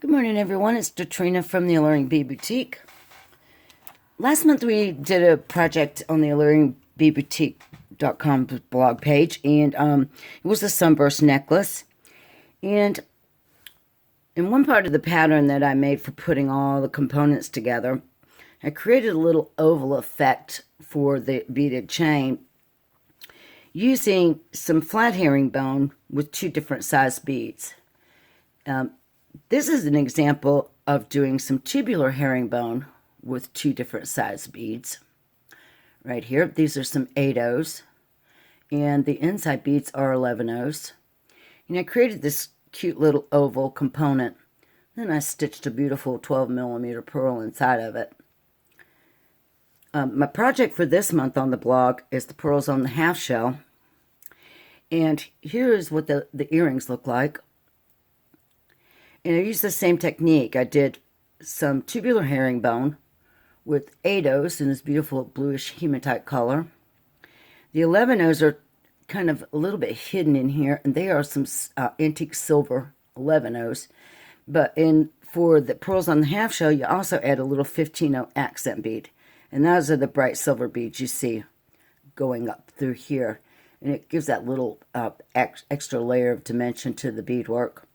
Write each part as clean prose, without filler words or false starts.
Good morning, everyone. It's Katrina from the Alluring Bead Boutique. Last month we did a project on the alluringbeadboutique.com blog page, and it was a sunburst necklace. And in one part of the pattern that I made for putting all the components together, I created a little oval effect for the beaded chain using some flat herringbone with two different size beads. This is an example of doing some tubular herringbone with two different size beads. Right here, these are some 8/0s, and the inside beads are 11/0s. And I created this cute little oval component. Then I stitched a beautiful 12mm pearl inside of it. My project for this month on the blog is the pearls on the half shell. And here is what the earrings look like. And I used the same technique. I did some tubular herringbone with 8/0s in this beautiful bluish hematite color. The 11/0s are kind of a little bit hidden in here, and they are some antique silver 11/0s. But for the pearls on the half shell, you also add a little 15/0 accent bead. And those are the bright silver beads you see going up through here. And it gives that little extra layer of dimension to the beadwork.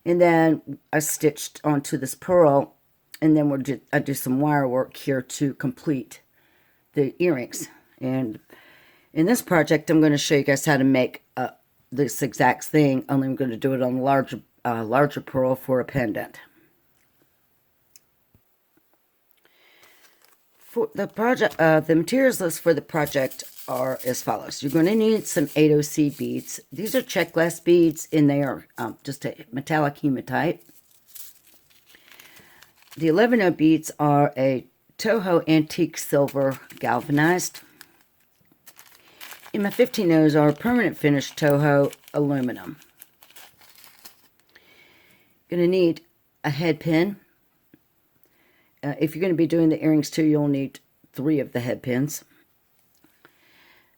And then I stitched onto this pearl, and then I do some wire work here to complete the earrings. And in this project, I'm going to show you guys how to make this exact thing, only I'm going to do it on a larger pearl for a pendant. For the project, the materials list for the project are as follows. You're going to need some 8/0 seed beads. These are check glass beads, and they are just a metallic hematite. The 11/0 beads are a Toho antique silver galvanized. And my 15/0s are permanent finish Toho aluminum. Going to need a head pin. If you're going to be doing the earrings too, you'll need 3 of the head pins.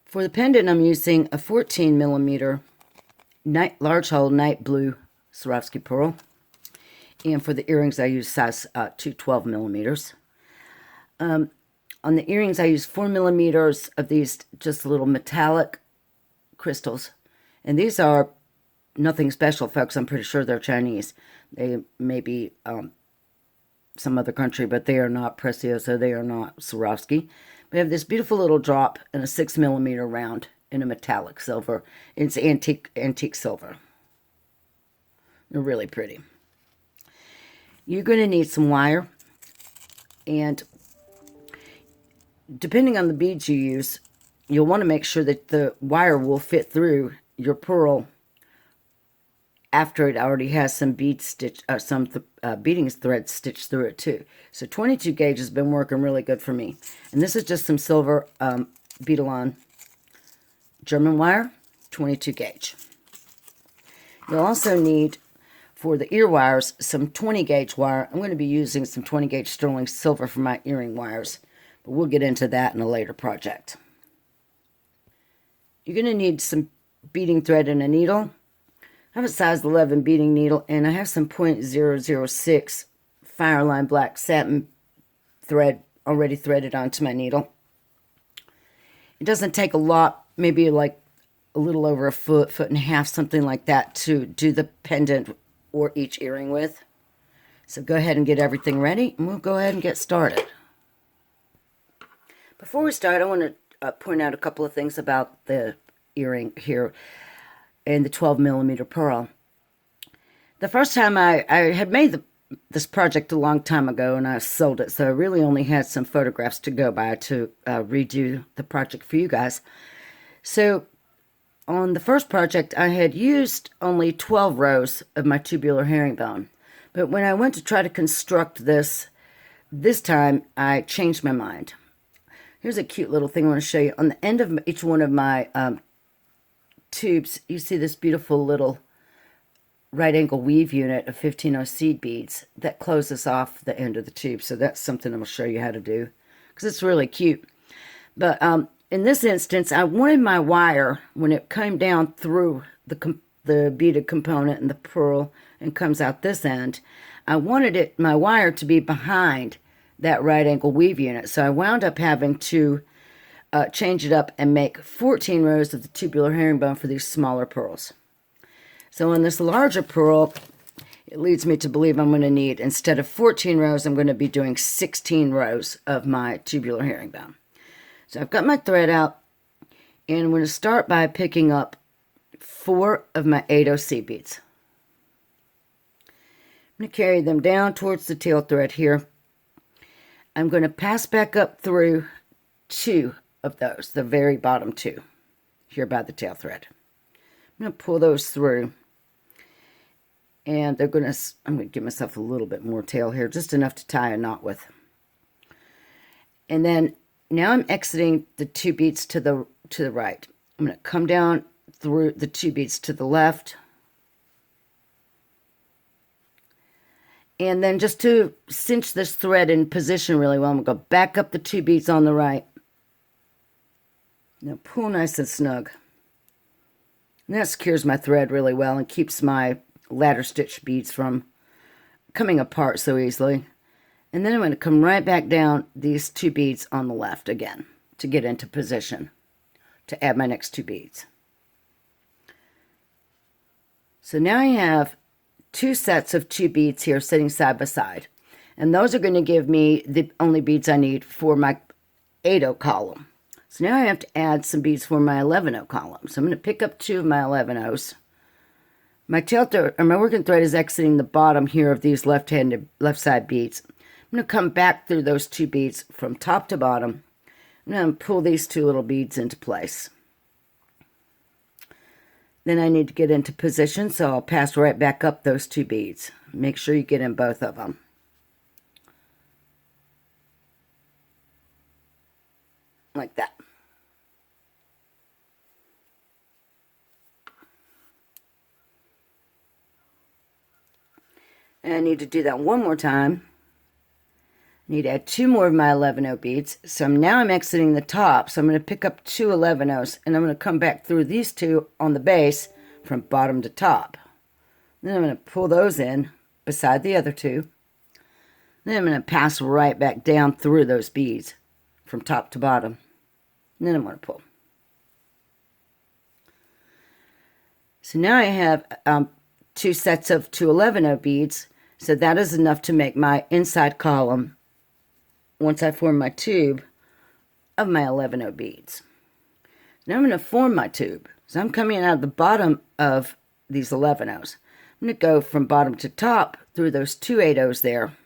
For the pendant, I'm using a 14mm large hole night blue Swarovski pearl. And for the earrings, I use size 2 12mm. On the earrings, I use 4mm of these just little metallic crystals. And these are nothing special, folks. I'm pretty sure they're Chinese. They may be some other country, but they are not Preciosa. They are not Swarovski. We have this beautiful little drop and a 6mm round in a metallic silver. It's antique silver. They're really pretty. You're going to need some wire, and depending on the beads you use, you'll want to make sure that the wire will fit through your pearl after it already has some beading thread stitched through it too. So 22 gauge has been working really good for me. And this is just some silver Bead-A-Lon German wire, 22 gauge. You'll also need, for the ear wires, some 20 gauge wire. I'm going to be using some 20 gauge sterling silver for my earring wires, but we'll get into that in a later project. You're going to need some beading thread and a needle. I have a size 11 beading needle, and I have some .006 Fireline black satin thread already threaded onto my needle. It doesn't take a lot, maybe like a little over a foot, foot and a half, something like that, to do the pendant or each earring with. So go ahead and get everything ready, and we'll go ahead and get started. Before we start, I want to point out a couple of things about the earring here and the 12mm pearl. The first time I had made this project a long time ago, and I sold it, so I really only had some photographs to go by to redo the project for you guys. So on the first project, I had used only 12 rows of my tubular herringbone. But when I went to try to construct this time, I changed my mind. Here's a cute little thing I want to show you. On the end of each one of my tubes, you see this beautiful little right angle weave unit of 15/0 seed beads that closes off the end of the tube. So that's something I'm going to show you how to do, because it's really cute. But in this instance, I wanted my wire, when it came down through the beaded component and the pearl and comes out this end. I wanted my wire to be behind that right angle weave unit, so I wound up having to change it up and make 14 rows of the tubular herringbone for these smaller pearls. So on this larger pearl, it leads me to believe I'm going to need, instead of 14 rows, I'm going to be doing 16 rows of my tubular herringbone. So I've got my thread out, and I'm going to start by picking up 4 of my 8OC beads. I'm going to carry them down towards the tail thread here. I'm going to pass back up through 2 of those, the very bottom 2, here by the tail thread. I'm going to pull those through, and I'm going to give myself a little bit more tail here, just enough to tie a knot with. And then now I'm exiting the 2 beads to the right. I'm going to come down through the 2 beads to the left. And then just to cinch this thread in position really well, I'm going to go back up the 2 beads on the right. Now pull nice and snug. And that secures my thread really well and keeps my ladder stitch beads from coming apart so easily. And then I'm going to come right back down these 2 beads on the left again to get into position to add my next 2 beads. So now I have 2 sets of 2 beads here sitting side by side. And those are going to give me the only beads I need for my 8O column. So now I have to add some beads for my 11O column. So I'm going to pick up 2 of my 11Os. My tail thread, or my working thread, is exiting the bottom here of these left side beads. I'm going to come back through those 2 beads from top to bottom. I'm going to pull these 2 little beads into place. Then I need to get into position, so I'll pass right back up those 2 beads. Make sure you get in both of them. Like that. And I need to do that one more time. I need to add 2 more of my 11O beads. So now I'm exiting the top, so I'm going to pick up 2 11Os, and I'm going to come back through these 2 on the base from bottom to top. Then I'm going to pull those in beside the other 2. Then I'm going to pass right back down through those beads from top to bottom. And then I'm going to pull. So now I have 2 sets of 2 11O beads, so that is enough to make my inside column once I form my tube of my 11O beads. Now I'm going to form my tube. So I'm coming out of the bottom of these 11Os. I'm going to go from bottom to top through those 2 8Os there.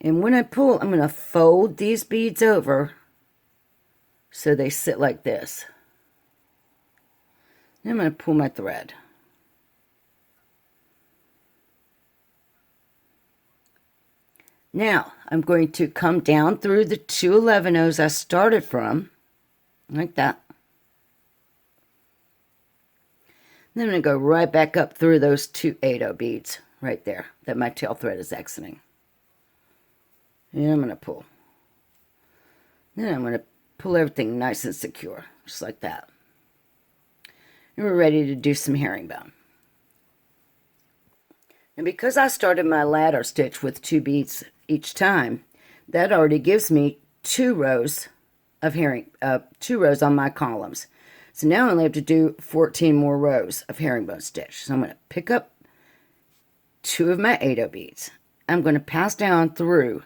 And when I pull, I'm going to fold these beads over so they sit like this. Then I'm going to pull my thread. Now, I'm going to come down through the 2 11Os I started from, like that. Then I'm going to go right back up through those 2 8O beads right there that my tail thread is exiting. And I'm going to pull. Then I'm going to pull everything nice and secure, just like that. And we're ready to do some herringbone. And because I started my ladder stitch with 2 beads each time, that already gives me 2 rows of 2 rows on my columns. So now I only have to do 14 more rows of herringbone stitch. So I'm going to pick up 2 of my 8O beads. I'm going to pass down through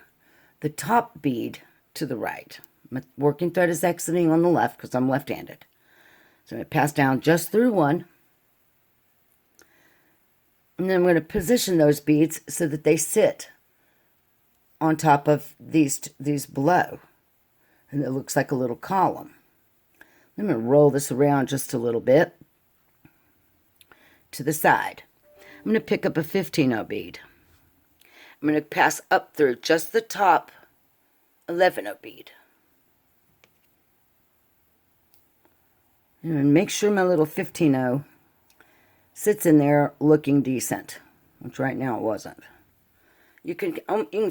the top bead to the right. My working thread is exiting on the left because I'm left-handed. So I'm going to pass down just through 1. And then I'm going to position those beads so that they sit on top of these below. And it looks like a little column. I'm going to roll this around just a little bit to the side. I'm going to pick up a 15O bead. I'm going to pass up through just the top 11O bead. And make sure my little 15O sits in there looking decent, which right now it wasn't. You can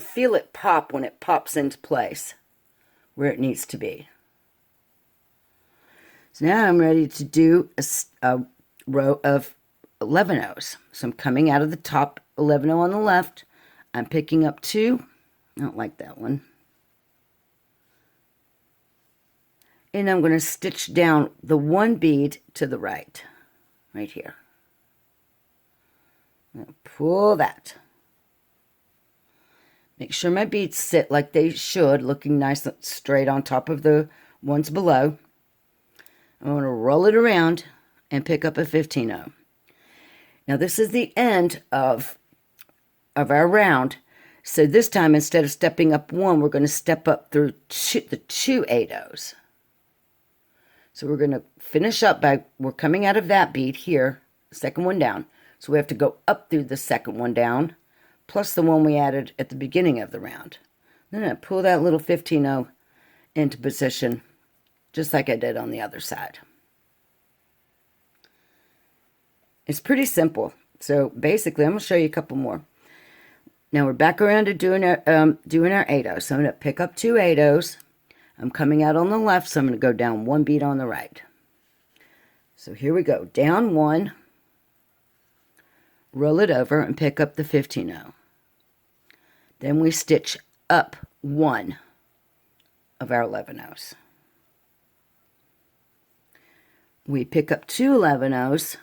feel it pop when it pops into place where it needs to be. So now I'm ready to do a row of 11 O's. So I'm coming out of the top 11 O on the left. I'm picking up 2. I don't like that one. And I'm going to stitch down the 1 bead to the right here. Pull that. Make sure my beads sit like they should, looking nice and straight on top of the ones below. I'm going to roll it around and pick up a 15-0. Now this is the end of our round. So this time, instead of stepping up 1, we're going to step up through the 2 8-0s. So we're going to finish up by, we're coming out of that bead here, second one down. So we have to go up through the second one down, plus the one we added at the beginning of the round. Then I pull that little 15-0 into position, just like I did on the other side. It's pretty simple. So basically, I'm going to show you a couple more. Now we're back around to doing our 8-0. So I'm going to pick up 2 8-0s. I'm coming out on the left, so I'm going to go down 1 bead on the right. So here we go. Down 1, roll it over, and pick up the 15-0. Then we stitch up 1 of our 11-0s. We pick up 2 11-0s.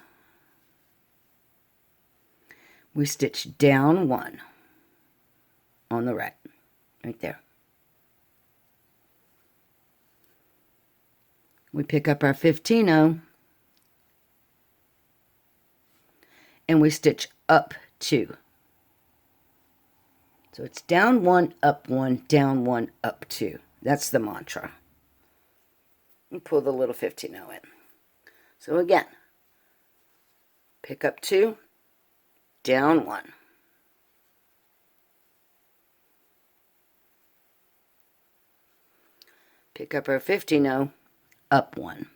We stitch down 1 on the right there. We pick up our 15-0 and we stitch up 2. So it's down 1, up 1, down 1, up 2. That's the mantra. And pull the little 15-0 in. So again, pick up 2, down 1. Pick up our 15-0, up 1.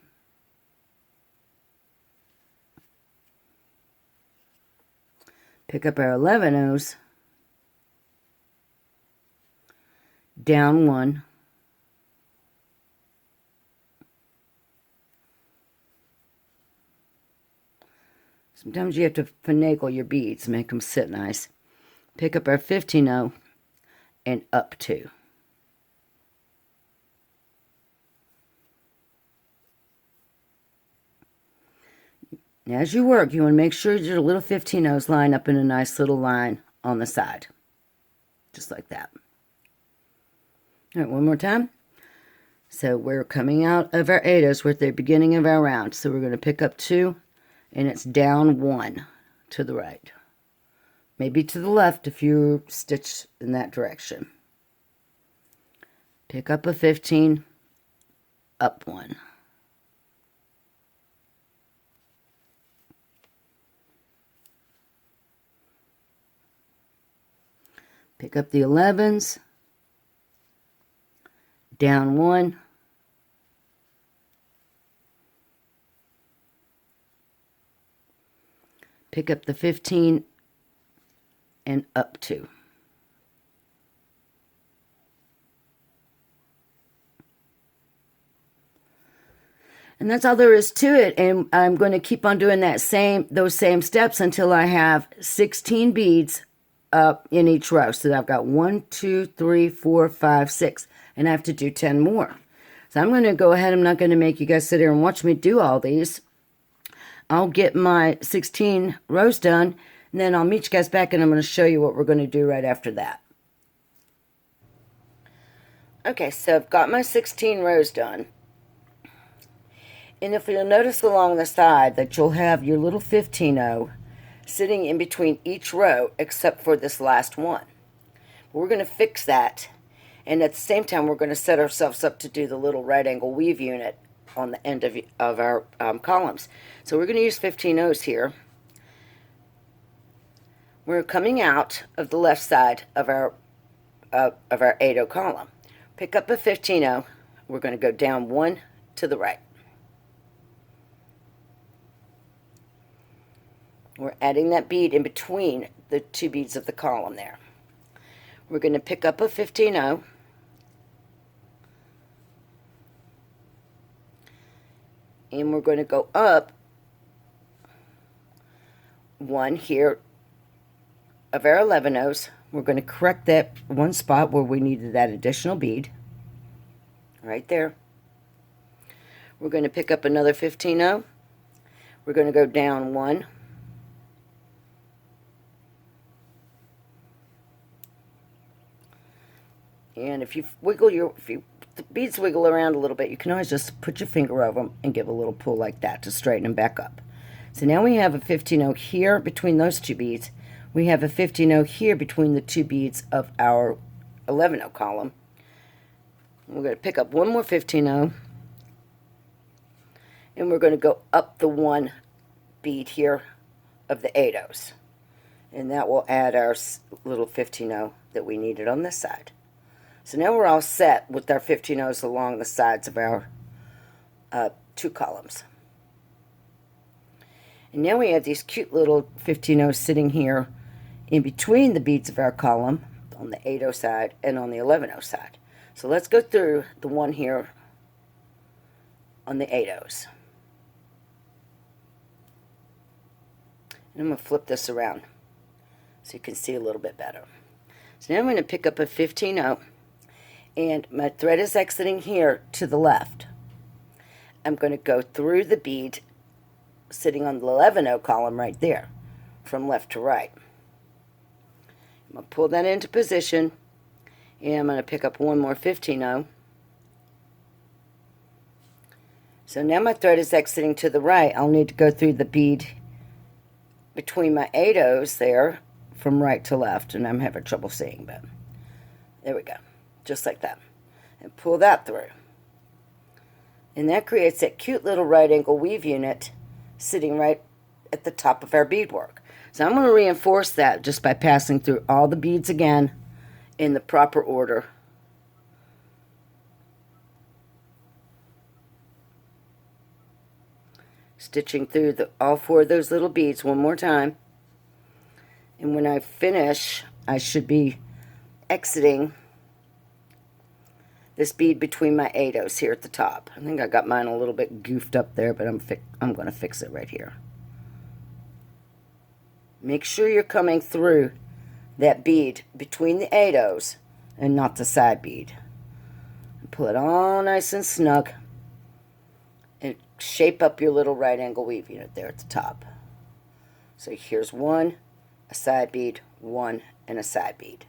Pick up our 11-0s, down 1. Sometimes you have to finagle your beads, make them sit nice. Pick up our 15-0 and up 2. As you work, you want to make sure your little 15-0s line up in a nice little line on the side. Just like that. All right, one more time. So we're coming out of our 8-0s. We're at the beginning of our round. So we're going to pick up 2, and it's down 1 to the right. Maybe to the left if you stitch in that direction. Pick up a 15, up 1. Pick up the 11s, down 1, pick up the 15 and up 2. And that's all there is to it. And I'm going to keep on doing those same steps until I have 16 beads up in each row. So I've got 1, 2, 3, 4, 5, 6, and I have to do 10 more. So I'm going to go ahead. I'm not going to make you guys sit here and watch me do all these. I'll get my 16 rows done, and then I'll meet you guys back, and I'm going to show you what we're going to do right after that. Okay, so I've got my 16 rows done. And if you'll notice along the side that you'll have your little 15-0 sitting in between each row except for this last one. We're going to fix that, and at the same time we're going to set ourselves up to do the little right angle weave unit on the end of our columns. So we're going to use 15-0s here. We're coming out of the left side of our 8-0 column. Pick up a 15-0. We're going to go down 1 to the right. We're adding that bead in between the 2 beads of the column there. We're going to pick up a 15-0. And we're going to go up one here of our 11-ohs. We're going to correct that one spot where we needed that additional bead. Right there. We're going to pick up another 15-oh. We're going to go down one. And if the beads wiggle around a little bit, you can always just put your finger over them and give a little pull like that to straighten them back up. So now we have a 15-oh here between those two beads. We have a 15-oh here between the two beads of our 11-oh column. We're going to pick up one more 15-oh, and we're going to go up the one bead here of the 8-ohs. And that will add our little 15-oh that we needed on this side. So now we're all set with our 15-ohs along the sides of our two columns. And now we have these cute little 15-ohs sitting here in between the beads of our column on the 8-oh side and on the 11-oh side. So let's go through the one here on the 8-ohs. And I'm going to flip this around so you can see a little bit better. So now I'm going to pick up a 15-oh. And my thread is exiting here to the left. I'm going to go through the bead sitting on the 11-oh column right there, from left to right. I'm going to pull that into position, and I'm going to pick up one more 15-oh. So now my thread is exiting to the right. I'll need to go through the bead between my 8-ohs there, from right to left, and I'm having trouble seeing, but there we go. Just like that, and pull that through, and that creates that cute little right angle weave unit sitting right at the top of our beadwork. So I'm going to reinforce that just by passing through all the beads again in the proper order. Stitching through all four of those little beads one more time, and when I finish I should be exiting this bead between my 8-ohs here at the top. I think I got mine a little bit goofed up there, but I'm going to fix it right here. Make sure you're coming through that bead between the 8-ohs and not the side bead. And pull it all nice and snug and shape up your little right angle weave unit there at the top. So here's one, a side bead, one, and a side bead.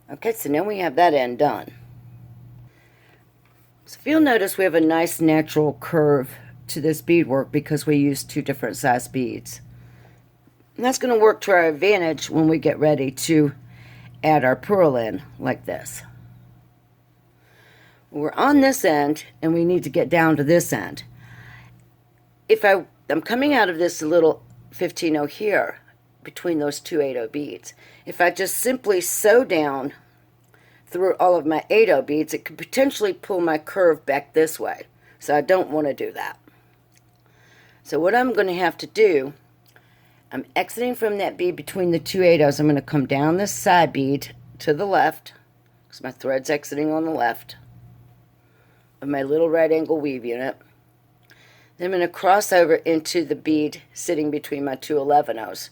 Okay, so now we have that end done. So if you'll notice, we have a nice natural curve to this beadwork because we use two different size beads. And that's going to work to our advantage when we get ready to add our purl in like this. We're on this end and we need to get down to this end. If I'm coming out of this little 15-oh here between those two 8-oh beads, if I just simply sew down through all of my 8-oh beads, it could potentially pull my curve back this way. So I don't want to do that. So what I'm going to have to do, I'm exiting from that bead between the two 8-ohs. I'm going to come down this side bead to the left, because my thread's exiting on the left of my little right angle weave unit. Then I'm going to cross over into the bead sitting between my two 11-ohs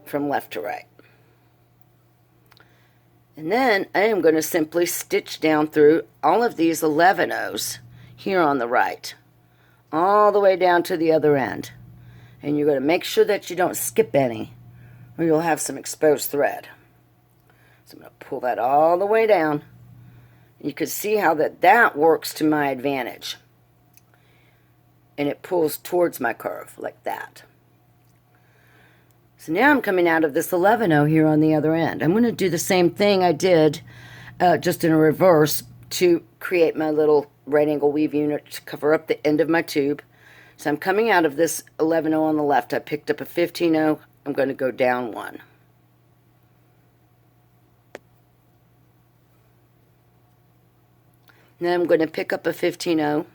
from left to right. And then I am going to simply stitch down through all of these 11-ohs here on the right, all the way down to the other end. And you're going to make sure that you don't skip any, or you'll have some exposed thread. So I'm going to pull that all the way down. You can see how that works to my advantage. And it pulls towards my curve like that. So now I'm coming out of this 11-oh here on the other end. I'm going to do the same thing I did, just in a reverse, to create my little right angle weave unit to cover up the end of my tube. So I'm coming out of this 11-oh on the left. I picked up a 15-oh. I'm going to go down one. Then I'm going to pick up a 15-oh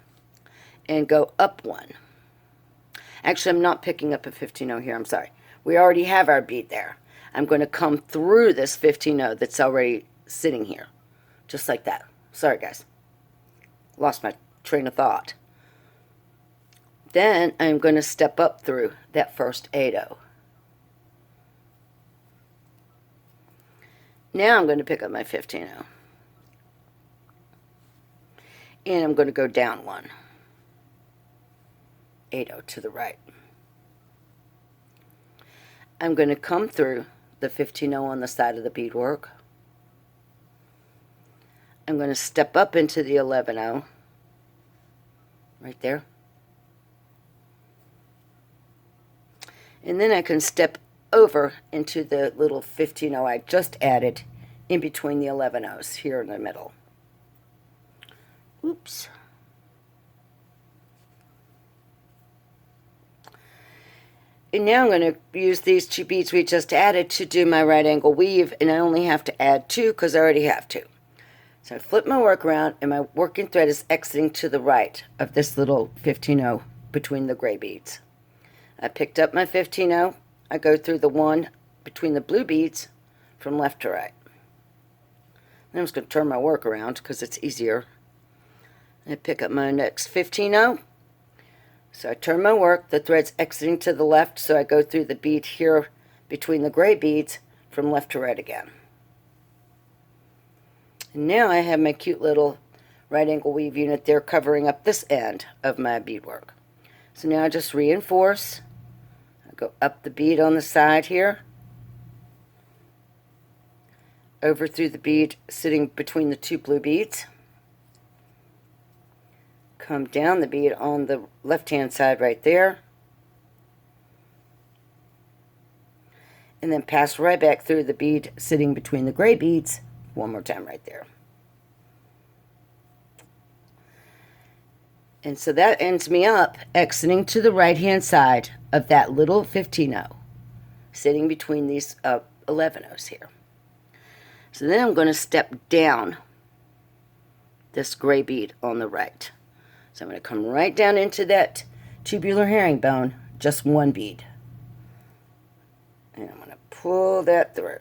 and go up one. Actually, I'm not picking up a 15-oh here. I'm sorry. We already have our bead there. I'm going to come through this 15-oh that's already sitting here. Just like that. Sorry, guys. Lost my train of thought. Then I'm going to step up through that first 8-0. Now I'm going to pick up my 15-0. And I'm going to go down 1. 8-0 to the right. I'm going to come through the 15-0 on the side of the beadwork. I'm going to step up into the 11-0 right there. And then I can step over into the little 15-0 I just added in between the 11-0s here in the middle. Oops. And now I'm going to use these 2 beads we just added to do my right angle weave, and I only have to add 2 because I already have 2. So I flip my work around, and my working thread is exiting to the right of this little 15-0 between the gray beads. I picked up my 15-0. I go through the 1 between the blue beads from left to right. Then I'm just going to turn my work around because it's easier. I pick up my next 15-0. So I turn my work, the thread's exiting to the left, so I go through the bead here between the gray beads from left to right again. And now I have my cute little right angle weave unit there covering up this end of my beadwork. So now I just reinforce. I go up the bead on the side here, over through the bead sitting between the 2 blue beads, come down the bead on the left hand side right there, and then pass right back through the bead sitting between the gray beads one more time right there. And so that ends me up exiting to the right hand side of that little 15-0 sitting between these 11-0s here. So then I'm going to step down this gray bead on the right. So I'm going to come right down into that tubular herringbone, just 1 bead. And I'm going to pull that through.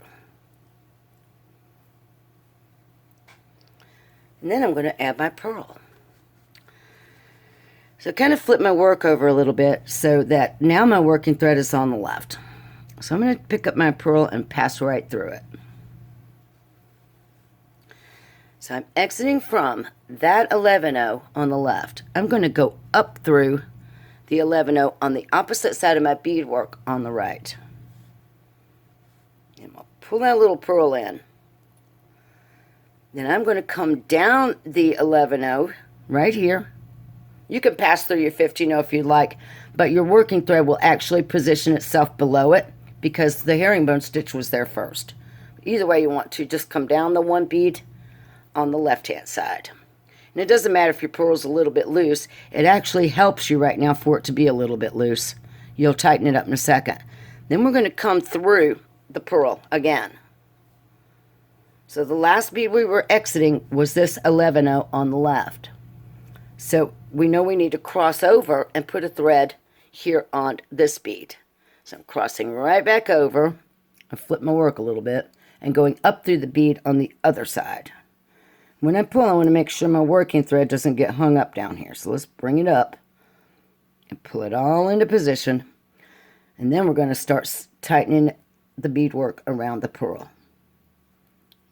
And then I'm going to add my pearl. So kind of flip my work over a little bit so that now my working thread is on the left. So I'm going to pick up my pearl and pass right through it. So I'm exiting from that 11-0 on the left. I'm going to go up through the 11-0 on the opposite side of my beadwork on the right. And I'll pull that little pearl in. Then I'm going to come down the 11-0 right here. You can pass through your 15-0 if you'd like, but your working thread will actually position itself below it because the herringbone stitch was there first. Either way you want to, just come down the 1 bead on the left-hand side. And it doesn't matter if your pearl's a little bit loose. It actually helps you right now for it to be a little bit loose. You'll tighten it up in a second. Then we're going to come through the pearl again. So the last bead we were exiting was this 11-0 on the left. So we know we need to cross over and put a thread here on this bead. So I'm crossing right back over. I flip my work a little bit and going up through the bead on the other side. When I pull, I want to make sure my working thread doesn't get hung up down here. So let's bring it up and pull it all into position. And then we're going to start tightening the beadwork around the pearl.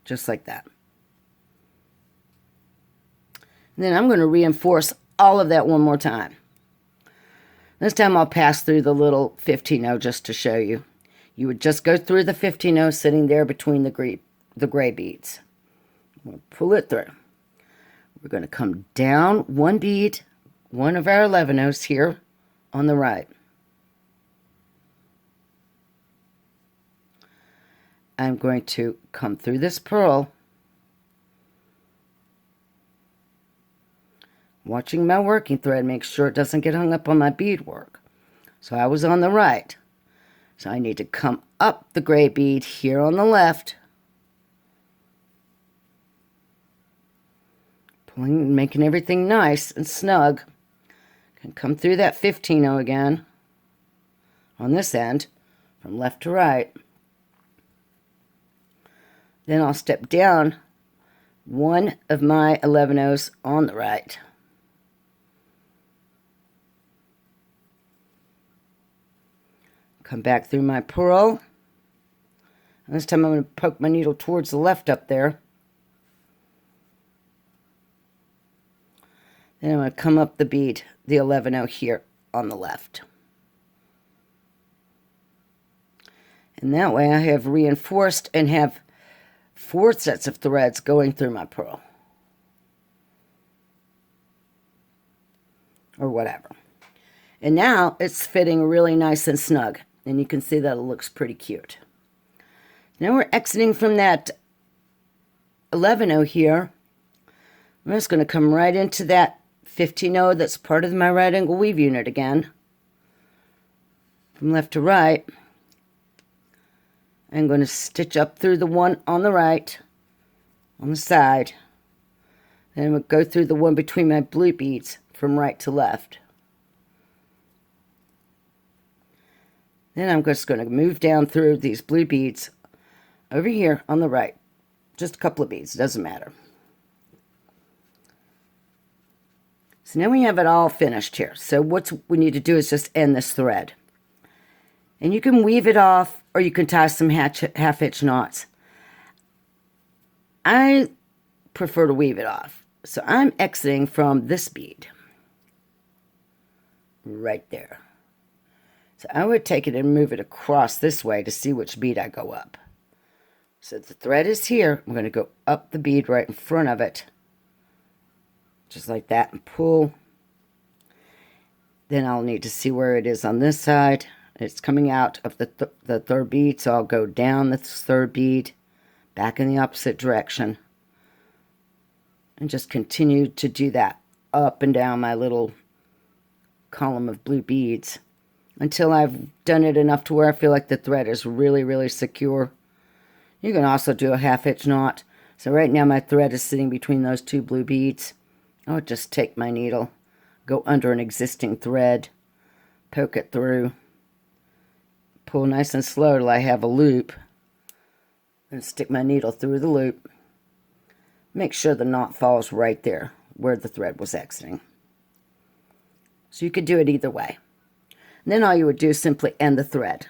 Just like that. And then I'm going to reinforce all of that one more time. This time I'll pass through the little 15-0 just to show you. You would just go through the 15-0 sitting there between the gray beads. We'll pull it through. We're going to come down 1 bead, one of our 11-0s here on the right. I'm going to come through this pearl, watching my working thread, make sure it doesn't get hung up on my beadwork. So I was on the right. So I need to come up the gray bead here on the left, pulling, making everything nice and snug. Can come through that 15-0 again on this end from left to right. Then I'll step down one of my 11-0s on the right. Come back through my pearl. And this time I'm going to poke my needle towards the left up there. Then I'm going to come up the bead, the 11-0 here on the left. And that way I have reinforced and have 4 sets of threads going through my pearl. Or whatever. And now it's fitting really nice and snug. And you can see that it looks pretty cute. Now we're exiting from that 11-0 here. I'm just going to come right into that 15-0 that's part of my right angle weave unit again. From left to right. I'm going to stitch up through the one on the right, on the side. Then I'm going to go through the one between my blue beads from right to left. Then I'm just going to move down through these blue beads over here on the right. Just a couple of beads, doesn't matter. So now we have it all finished here. So what we need to do is just end this thread. And you can weave it off, or you can tie some half-hitch knots. I prefer to weave it off. So I'm exiting from this bead. Right there. So I would take it and move it across this way to see which bead I go up. So the thread is here. I'm going to go up the bead right in front of it. Just like that, and pull. Then I'll need to see where it is on this side. It's coming out of the third bead, so I'll go down the third bead, back in the opposite direction, and just continue to do that up and down my little column of blue beads until I've done it enough to where I feel like the thread is really, really secure. You can also do a half-hitch knot. So right now my thread is sitting between those 2 blue beads. I'll just take my needle, go under an existing thread, poke it through, pull nice and slow till I have a loop, and stick my needle through the loop. Make sure the knot falls right there where the thread was exiting. So you could do it either way. And then all you would do is simply end the thread.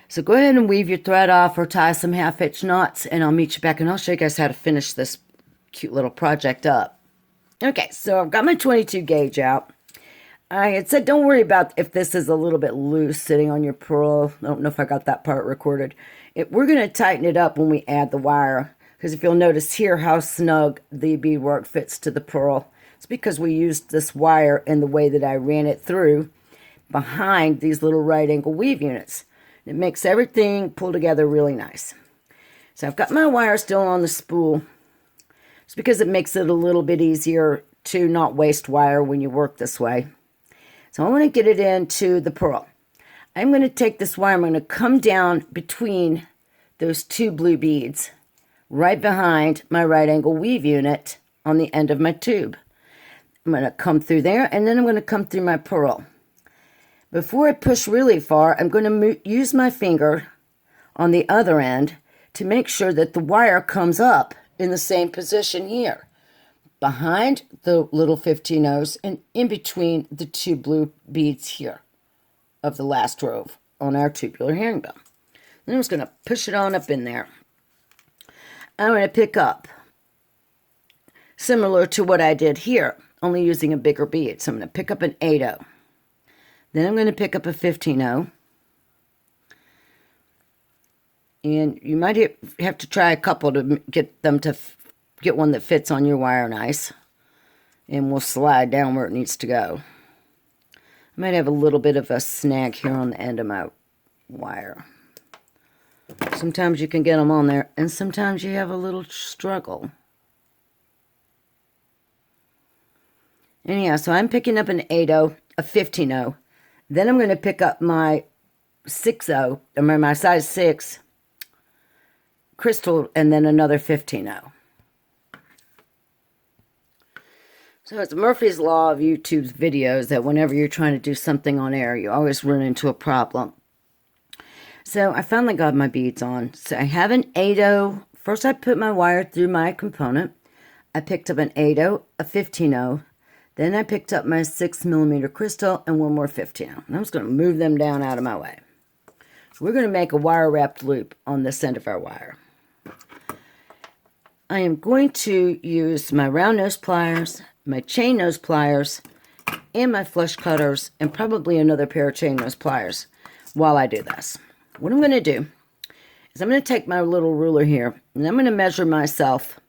So go ahead and weave your thread off or tie some half-hitch knots, and I'll meet you back and I'll show you guys how to finish this cute little project up. Okay, so I've got my 22 gauge out. I had said don't worry about if this is a little bit loose sitting on your pearl. I don't know if I got that part recorded. We're going to tighten it up when we add the wire, because if you'll notice here how snug the beadwork fits to the pearl, it's because we used this wire in the way that I ran it through behind these little right angle weave units. It makes everything pull together really nice. So I've got my wire still on the spool. It's because it makes it a little bit easier to not waste wire when you work this way. So I want to get it into the pearl. I'm going to take this wire, I'm going to come down between those 2 blue beads, right behind my right angle weave unit on the end of my tube. I'm going to come through there, and then I'm going to come through my pearl. Before I push really far, I'm going to use my finger on the other end to make sure that the wire comes up in the same position here, behind the little 15-0s and in between the 2 blue beads here of the last row on our tubular herringbone. Then I'm just going to push it on up in there. I'm going to pick up, similar to what I did here, only using a bigger bead. So I'm going to pick up an 8-0. Then I'm going to pick up a 15-0. And you might have to try a couple to get them to get one that fits on your wire nice. And we'll slide down where it needs to go. I might have a little bit of a snag here on the end of my wire. Sometimes you can get them on there, and sometimes you have a little struggle. Anyhow, so I'm picking up an 8-0, a 15-0. Then I'm going to pick up my 6-0, my size 6 crystal, and then another 15-0. So it's Murphy's Law of YouTube's videos that whenever you're trying to do something on air, you always run into a problem. So I finally got my beads on. So I have an 8-0. First I put my wire through my component. I picked up an 8-0, a 15-0. Then I picked up my 6mm crystal and one more 15-0. And I'm just going to move them down out of my way. So we're going to make a wire wrapped loop on this end of our wire. I am going to use my round nose pliers, my chain nose pliers, and my flush cutters, and probably another pair of chain nose pliers while I do this. What I'm going to do is I'm going to take my little ruler here, and I'm going to measure myself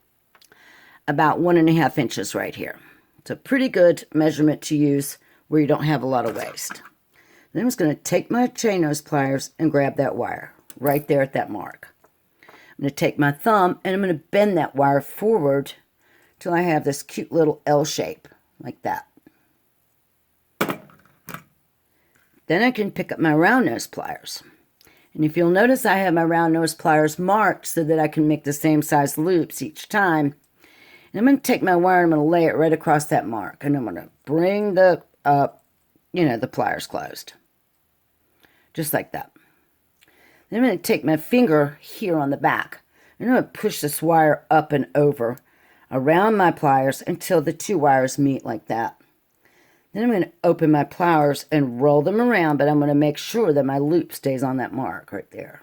about 1.5 inches right here. It's a pretty good measurement to use where you don't have a lot of waste. Then I'm just going to take my chain nose pliers and grab that wire right there at that mark. I'm going to take my thumb and I'm going to bend that wire forward till I have this cute little L shape like that. Then I can pick up my round nose pliers. And if you'll notice, I have my round nose pliers marked so that I can make the same size loops each time. And I'm going to take my wire and I'm going to lay it right across that mark. And I'm going to bring the, the pliers closed. Just like that. Then I'm going to take my finger here on the back. And I'm going to push this wire up and over around my pliers until the two wires meet like that. Then I'm going to open my pliers and roll them around, but I'm going to make sure that my loop stays on that mark right there.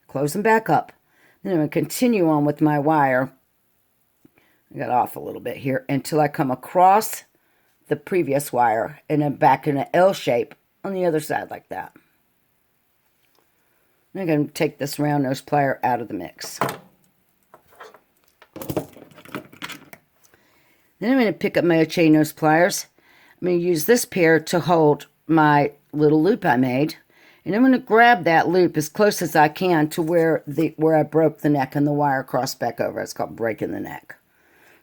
Close them back up. Then I'm going to continue on with my wire. I got off a little bit here until I come across the previous wire and then back in an L shape on the other side like that. I'm going to take this round nose plier out of the mix. Then I'm going to pick up my chain nose pliers. I'm going to use this pair to hold my little loop I made. And I'm going to grab that loop as close as I can to where I broke the neck and the wire crossed back over. It's called breaking the neck.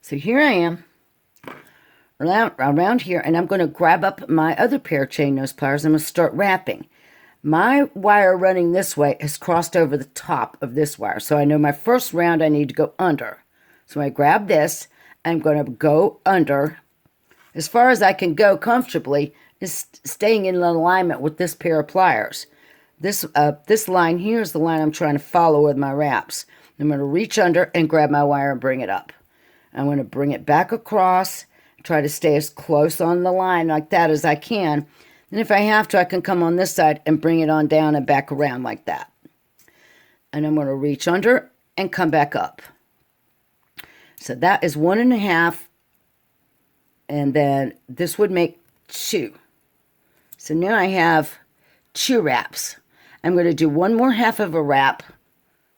So here I am around here, and I'm going to grab up my other pair of chain nose pliers. I'm going to start wrapping. My wire running this way has crossed over the top of this wire. So I know my first round I need to go under. So I grab this. I'm going to go under as far as I can go comfortably, is staying in alignment with this pair of pliers. This line here is the line I'm trying to follow with my wraps. I'm going to reach under and grab my wire and bring it up. I'm going to bring it back across, try to stay as close on the line like that as I can. And if I have to, I can come on this side and bring it on down and back around like that. And I'm going to reach under and come back up. So that is 1.5. And then this would make 2. So now I have 2 wraps. I'm going to do one more half of a wrap.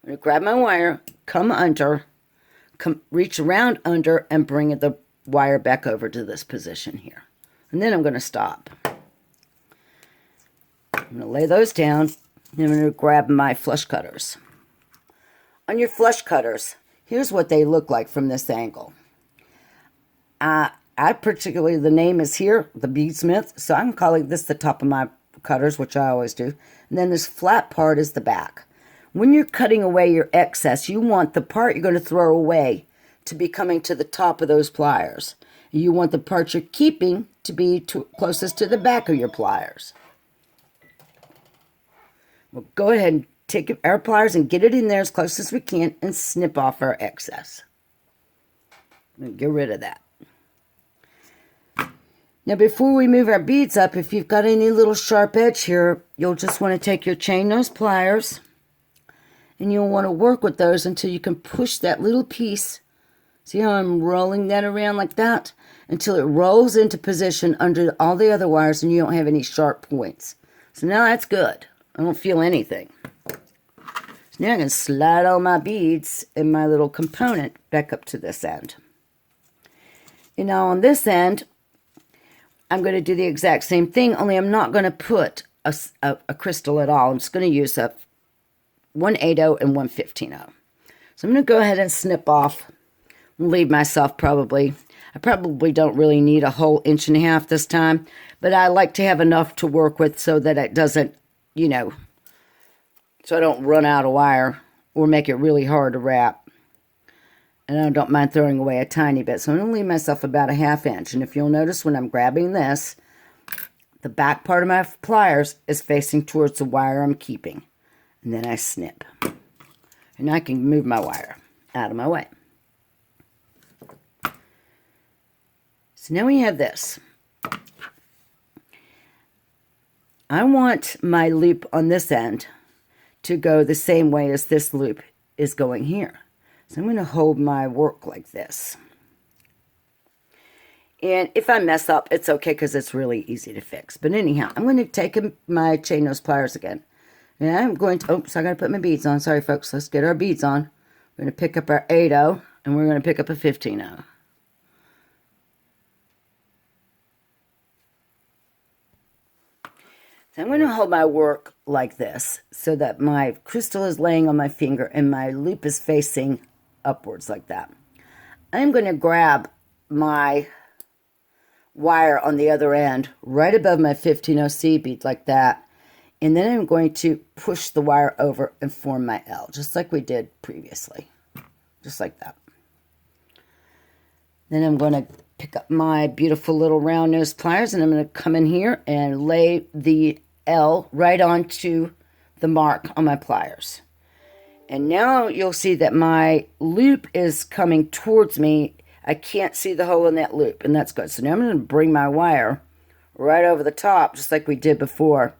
I'm going to grab my wire, come under, reach around under, and bring the wire back over to this position here. And then I'm going to stop. I'm going to lay those down, and I'm going to grab my flush cutters. On your flush cutters, here's what they look like from this angle. The name is here, the Beadsmith, so I'm calling this the top of my cutters, which I always do. And then this flat part is the back. When you're cutting away your excess, you want the part you're going to throw away to be coming to the top of those pliers. You want the part you're keeping to be closest to the back of your pliers. We'll go ahead and take our pliers and get it in there as close as we can and snip off our excess. And get rid of that. Now before we move our beads up, if you've got any little sharp edge here, you'll just want to take your chain nose pliers and you'll want to work with those until you can push that little piece. See how I'm rolling that around like that? Until it rolls into position under all the other wires and you don't have any sharp points. So now that's good. I don't feel anything. So now I can slide all my beads and my little component back up to this end. And now on this end, I'm going to do the exact same thing, only I'm not going to put a crystal at all. I'm just going to use a 1/8 and 1/15. So I'm going to go ahead and snip off and leave myself I probably don't really need a whole 1.5 inches this time, but I like to have enough to work with so that it doesn't, so I don't run out of wire or make it really hard to wrap. And I don't mind throwing away a tiny bit. So I'm going to leave myself about a 1/2 inch. And if you'll notice when I'm grabbing this, the back part of my pliers is facing towards the wire I'm keeping. And then I snip. And I can move my wire out of my way. So now we have this. I want my loop on this end to go the same way as this loop is going here. So I'm going to hold my work like this. And if I mess up, it's okay because it's really easy to fix. But anyhow, I'm going to take my chain nose pliers again. And I'm going to, oops, I got to put my beads on. Sorry, folks. Let's get our beads on. We're going to pick up our 8/0 and we're going to pick up a 15/0. So I'm going to hold my work like this so that my crystal is laying on my finger and my loop is facing upwards like that. I'm going to grab my wire on the other end right above my 15/0 seed bead like that, and then I'm going to push the wire over and form my L just like we did previously, just like that. Then I'm going to pick up my beautiful little round nose pliers and I'm going to come in here and lay the L right onto the mark on my pliers. And now you'll see that my loop is coming towards me. I can't see the hole in that loop, and that's good. So now I'm going to bring my wire right over the top, just like we did before.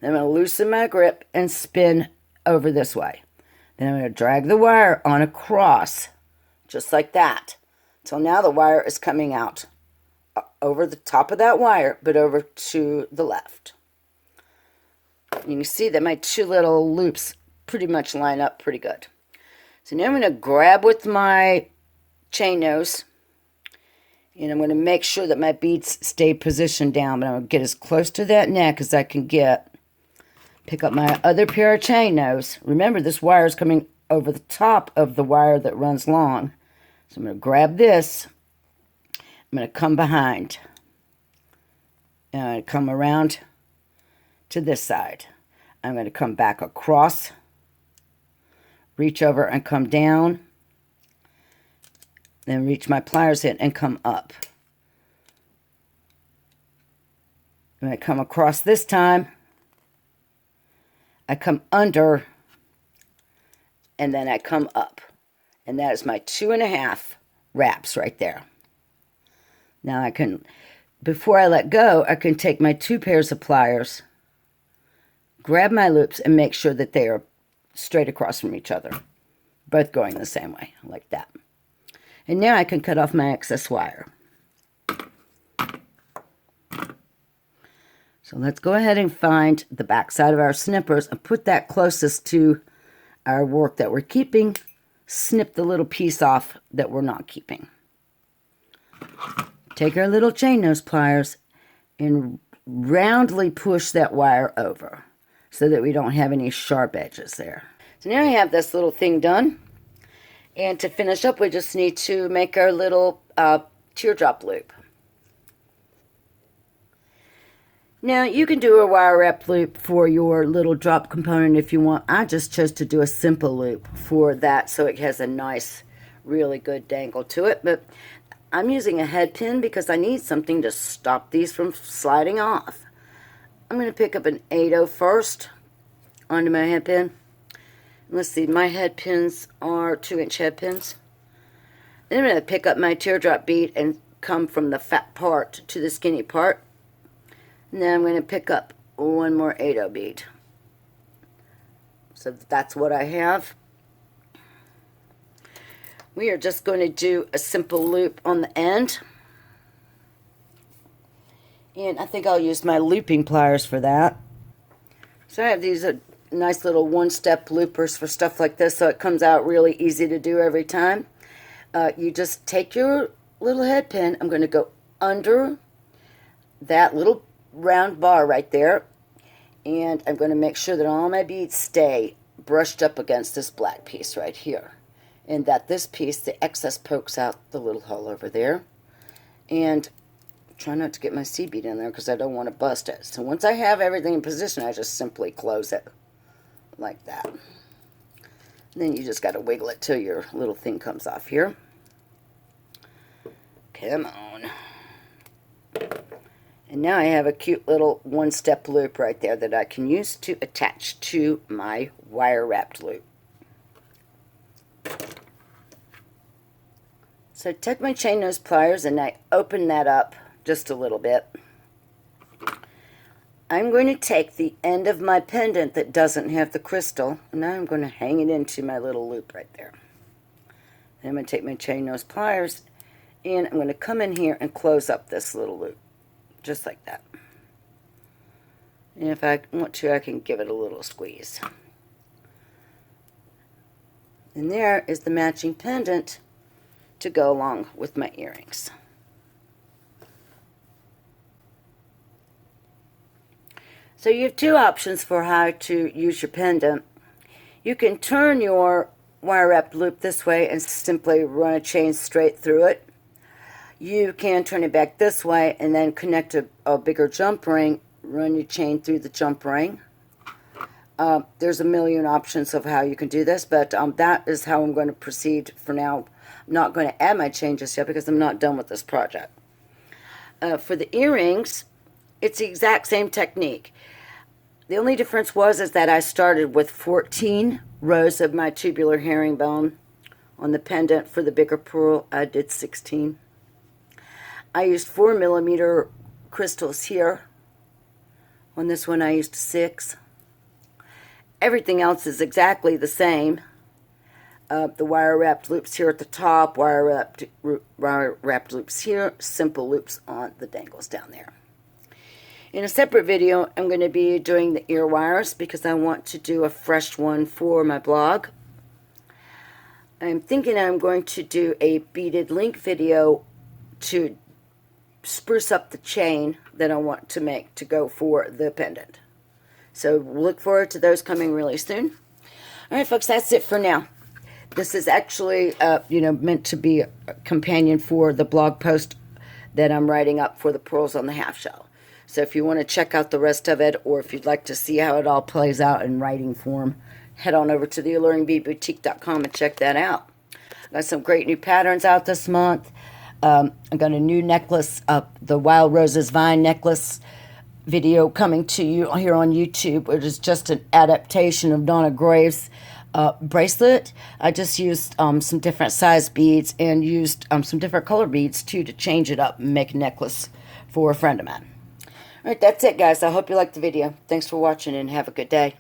Then I'm going to loosen my grip and spin over this way. Then I'm going to drag the wire on across, just like that. So now the wire is coming out over the top of that wire, but over to the left. You can see that my two little loops pretty much line up pretty good. So now I'm going to grab with my chain nose, and I'm going to make sure that my beads stay positioned down, but I'm going to get as close to that neck as I can get. Pick up my other pair of chain nose. Remember, this wire is coming over the top of the wire that runs long. So I'm going to grab this. I'm going to come behind. And I'm going to come around to this side. I'm going to come back across, reach over and come down, then reach my pliers in and come up. I'm going to come across this time. I come under, and then I come up. And that is my 2.5 wraps right there. Now I can, before I let go, I can take my 2 pairs of pliers, grab my loops, and make sure that they are straight across from each other. Both going the same way, like that. And now I can cut off my excess wire. So let's go ahead and find the back side of our snippers and put that closest to our work that we're keeping. Snip the little piece off that we're not keeping. Take our little chain nose pliers and roundly push that wire over so that we don't have any sharp edges there. So now I have this little thing done. And to finish up, we just need to make our little teardrop loop. Now, you can do a wire wrap loop for your little drop component if you want. I just chose to do a simple loop for that so it has a nice, really good dangle to it. But I'm using a head pin because I need something to stop these from sliding off. I'm going to pick up an 8/0 first onto my head pin. Let's see, my head pins are 2-inch head pins. Then I'm going to pick up my teardrop bead and come from the fat part to the skinny part. And then I'm going to pick up one more 8/0 bead. So that's what I have. We are just going to do a simple loop on the end. And I think I'll use my looping pliers for that. So I have these nice little one-step loopers for stuff like this, so it comes out really easy to do every time. You just take your little head pin. I'm going to go under that little round bar right there, and I'm going to make sure that all my beads stay brushed up against this black piece right here, and that this piece, the excess, pokes out the little hole over there. And try not to get my seed bead in there because I don't want to bust it. So once I have everything in position, I just simply close it like that. And then you just got to wiggle it till your little thing comes off here. Come on. And now I have a cute little one-step loop right there that I can use to attach to my wire-wrapped loop. So I take my chain nose pliers and I open that up just a little bit. I'm going to take the end of my pendant that doesn't have the crystal, and now I'm going to hang it into my little loop right there. Then I'm going to take my chain nose pliers, and I'm going to come in here and close up this little loop, just like that. And if I want to, I can give it a little squeeze. And there is the matching pendant to go along with my earrings. So you have two options for how to use your pendant. You can turn your wire wrap loop this way and simply run a chain straight through it. You can turn it back this way and then connect a bigger jump ring, run your chain through the jump ring. There's a million options of how you can do this, but that is how I'm going to proceed for now. I'm not going to add my chain just yet because I'm not done with this project. For the earrings, it's the exact same technique. The only difference is that I started with 14 rows of my tubular herringbone. On the pendant for the bigger pearl, I did 16. I used 4mm crystals here. On this one, I used 6. Everything else is exactly the same. The wire wrapped loops here at the top, wire wrapped loops here, simple loops on the dangles down there. In a separate video, I'm going to be doing the ear wires because I want to do a fresh one for my blog. I'm thinking I'm going to do a beaded link video to spruce up the chain that I want to make to go for the pendant. So look forward to those coming really soon. All right, folks, that's it for now. This is actually, meant to be a companion for the blog post that I'm writing up for the pearls on the half shell. So if you want to check out the rest of it, or if you'd like to see how it all plays out in writing form, head on over to the AlluringBeadBoutique.com and check that out. I got some great new patterns out this month. I got a new necklace, the Wild Roses Vine necklace video coming to you here on YouTube, which is just an adaptation of Donna Graves' bracelet. I just used some different size beads and used some different color beads too to change it up and make a necklace for a friend of mine. All right, that's it, guys. I hope you liked the video. Thanks for watching and have a good day.